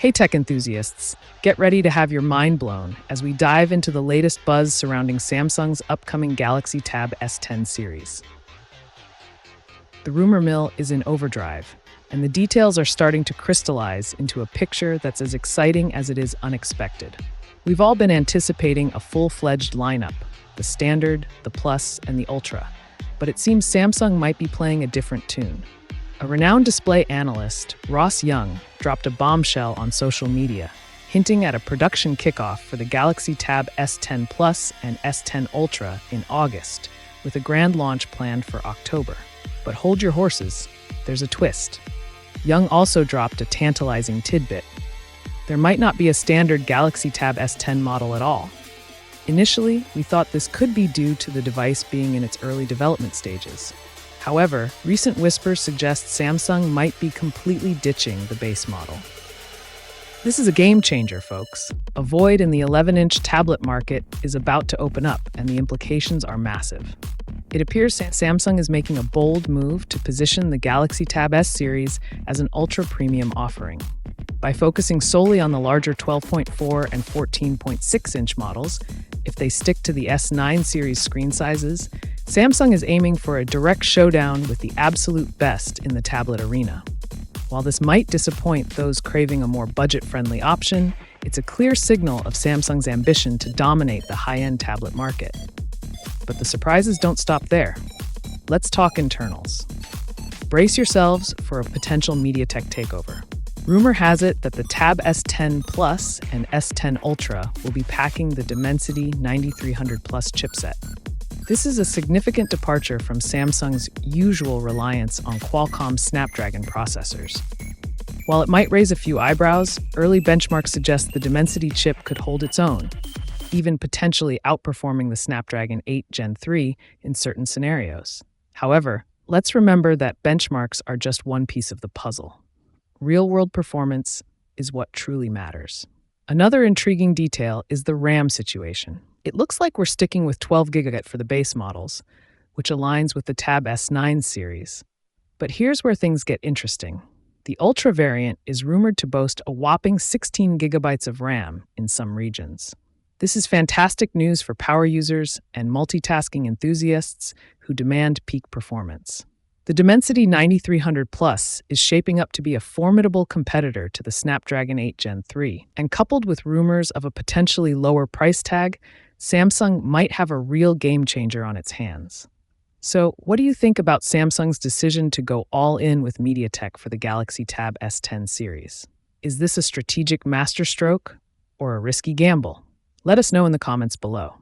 Hey tech enthusiasts, get ready to have your mind blown as we dive into the latest buzz surrounding Samsung's upcoming Galaxy Tab S10 series. The rumor mill is in overdrive, and the details are starting to crystallize into a picture that's as exciting as it is unexpected. We've all been anticipating a full-fledged lineup, the Standard, the Plus, and the Ultra, but it seems Samsung might be playing a different tune. A renowned display analyst, Ross Young, dropped a bombshell on social media, hinting at a production kickoff for the Galaxy Tab S10 Plus and S10 Ultra in August, with a grand launch planned for October. But hold your horses, there's a twist. Young also dropped a tantalizing tidbit. There might not be a standard Galaxy Tab S10 model at all. Initially, we thought this could be due to the device being in its early development stages. However, recent whispers suggest Samsung might be completely ditching the base model. This is a game changer, folks. A void in the 11-inch tablet market is about to open up, and the implications are massive. It appears Samsung is making a bold move to position the Galaxy Tab S series as an ultra-premium offering. By focusing solely on the larger 12.4 and 14.6-inch models, if they stick to the S9 series screen sizes, Samsung is aiming for a direct showdown with the absolute best in the tablet arena. While this might disappoint those craving a more budget-friendly option, it's a clear signal of Samsung's ambition to dominate the high-end tablet market. But the surprises don't stop there. Let's talk internals. Brace yourselves for a potential MediaTek takeover. Rumor has it that the Tab S10 Plus and S10 Ultra will be packing the Dimensity 9300 Plus chipset. This is a significant departure from Samsung's usual reliance on Qualcomm's Snapdragon processors. While it might raise a few eyebrows, early benchmarks suggest the Dimensity chip could hold its own, even potentially outperforming the Snapdragon 8 Gen 3 in certain scenarios. However, let's remember that benchmarks are just one piece of the puzzle. Real-world performance is what truly matters. Another intriguing detail is the RAM situation. It looks like we're sticking with 12GB for the base models, which aligns with the Tab S9 series. But here's where things get interesting. The Ultra variant is rumored to boast a whopping 16GB of RAM in some regions. This is fantastic news for power users and multitasking enthusiasts who demand peak performance. The Dimensity 9300 Plus is shaping up to be a formidable competitor to the Snapdragon 8 Gen 3, and coupled with rumors of a potentially lower price tag, Samsung might have a real game changer on its hands. So, what do you think about Samsung's decision to go all in with MediaTek for the Galaxy Tab S10 series? Is this a strategic masterstroke or a risky gamble? Let us know in the comments below.